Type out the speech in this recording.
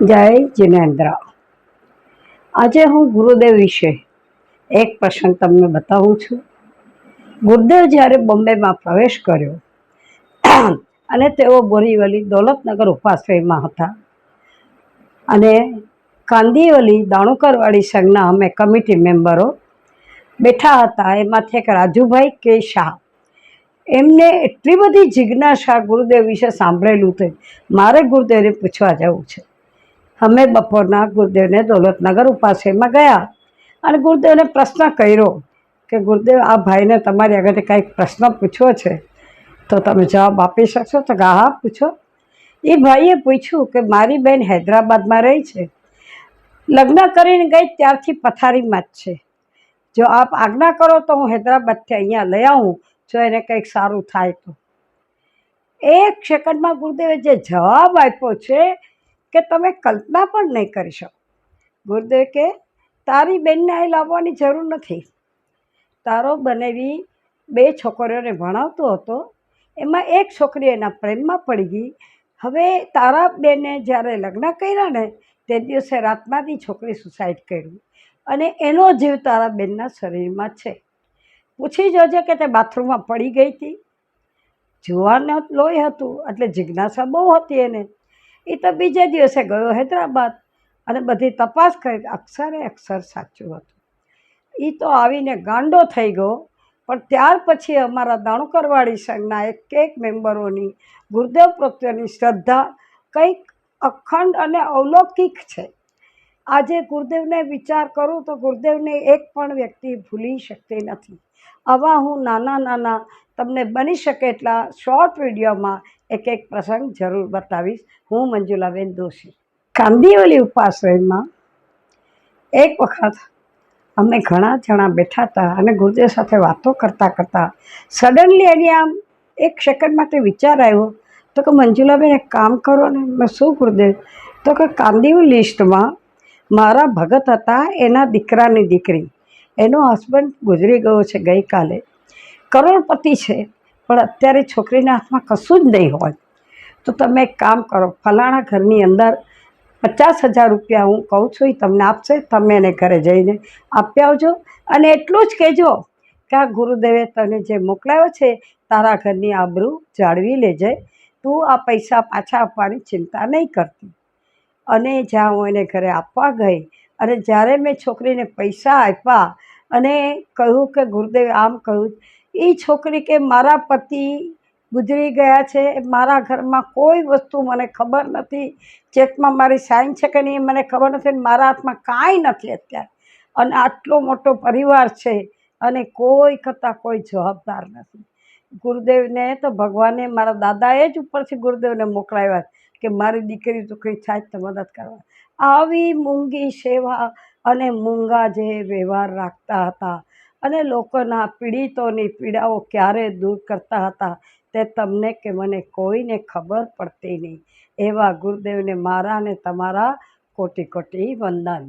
જય જિનેન્દ્ર। આજે હું ગુરુદેવ વિશે એક પ્રસંગ તમને બતાવું છું। ગુરુદેવ જ્યારે બોમ્બેમાં પ્રવેશ કર્યો અને તેઓ બોરીવલી દૌલતનગર ઉપાશ્રયમાં હતા અને કાંદિવલી દાણુકરવાડી સંઘના અમે કમિટી મેમ્બરો બેઠા હતા। એમાંથી એક રાજુભાઈ કે શાહ, એમને એટલી બધી જિજ્ઞાસા ગુરુદેવ વિશે સાંભળેલું હતું, મારે ગુરુદેવને પૂછવા જવું છે। અમે બપોરના ગુરુદેવને દૌલતનગર ઉપાશ્રયમાં ગયા અને ગુરુદેવને પ્રશ્ન કર્યો કે ગુરુદેવ, આ ભાઈને તમારી આગળથી કંઈક પ્રશ્ન પૂછવો છે તો તમે જવાબ આપી શકશો? તો હા પૂછો। એ ભાઈએ પૂછ્યું કે મારી બેન હૈદરાબાદમાં રહી છે, લગ્ન કરીને ગઈ ત્યારથી પથારીમાં જ છે, જો આપ આજ્ઞા કરો તો હું હૈદરાબાદથી અહીંયા લઈ આવું, જો એને કંઈક સારું થાય તો। એક સેકન્ડમાં ગુરુદેવે જે જવાબ આપ્યો છે કે તમે કલ્પના પણ નહીં કરી શકો। ગુરુદેવ કે તારી બેનને અહીં લાવવાની જરૂર નથી, તારો બનેવી 2 છોકરીઓને ભણાવતો હતો, એમાં એક છોકરી એના પ્રેમમાં પડી ગઈ। હવે તારા બેને જ્યારે લગ્ન કર્યા ને તે દિવસે રાતમાંથી છોકરી સુસાઇડ કર્યું અને એનો જીવ તારા બેનના શરીરમાં છે। પૂછી જોજે કે તે બાથરૂમમાં પડી ગઈ હતી, જુવાનું લોહી હતું એટલે જિજ્ઞાસા બહુ હતી એને। એ તો બીજે દિવસે ગયો હૈદરાબાદ અને બધી તપાસ કરી, અક્ષરે અક્ષર સાચું હતું। એ તો આવીને ગાંડો થઈ ગયો, પણ ત્યાર પછી અમારા દાણુકરવાડી સંઘના એક મેમ્બરોની ગુરુદેવ પ્રત્યેની શ્રદ્ધા કંઈક અખંડ અને અલૌકિક છે। આજે ગુરુદેવને વિચાર કરું તો ગુરુદેવને એક પણ વ્યક્તિ ભૂલી શકતી નથી। આવા હું નાના તમને બની શકે એટલા શોર્ટ વિડીયોમાં એક પ્રસંગ જરૂર બતાવીશ। હું મંજુલાબેન દોશી। કાંદિવલી ઉપાશ્રયમાં એક વખત અમે ઘણા જણા બેઠા હતા અને ગુરુદેવ સાથે વાતો કરતાં કરતાં સડનલી એની આમ એક સેકન્ડ માટે વિચાર આવ્યો તો કે મંજુલાબેન એક કામ કરો ને। મેં શું ગુરુદેવ? તો કે કાંદિવલી લિસ્ટમાં મારા ભગત હતા, એના દીકરાની દીકરી, એનો હસબન્ડ ગુજરી ગયો છે ગઈકાલે, કરોડપતિ છે, પણ અત્યારે છોકરીના હાથમાં કશું જ નહીં હોય, તો તમે એક કામ કરો, ફલાણા ઘરની અંદર 50,000 રૂપિયા હું કહું છું એ તમને આપશે, તમે એને ઘરે જઈને આપી આવજો અને એટલું જ કહેજો કે આ ગુરુદેવે તને જે મોકલાવ્યો છે તારા ઘરની આબરૂ જાળવી લેજે, તું આ પૈસા પાછા આપવાની ચિંતા નહીં કરતી। અને જ્યાં હું એને ઘરે આપવા ગઈ અને જ્યારે મેં છોકરીને પૈસા આપ્યા અને કહ્યું કે ગુરુદેવે આમ કહ્યું, એ છોકરી કે મારા પતિ ગુજરી ગયા છે, મારા ઘરમાં કોઈ વસ્તુ મને ખબર નથી, ચેકમાં મારી સાઇન છે કે નહીં મને ખબર નથી, મારા હાથમાં કાંઈ નથી અત્યારે, અને આટલો મોટો પરિવાર છે અને કોઈ કરતાં કોઈ જવાબદાર નથી। ગુરુદેવને તો ભગવાને, મારા દાદાએ જ ઉપરથી ગુરુદેવને મોકલાવ્યા કે મારી દીકરી તો કંઈ થાય તો મદદ કરવા। આવી મૂંગી સેવા અને મૂંગા જે વ્યવહાર રાખતા હતા અને લોકોના પીડિતોની પીડાઓ ક્યારે દૂર કરતા હતા તે તમને કે મને કોઈને ખબર પડતી નહીં। એવા ગુરુદેવને મારા અને તમારા કોટી કોટી વંદન।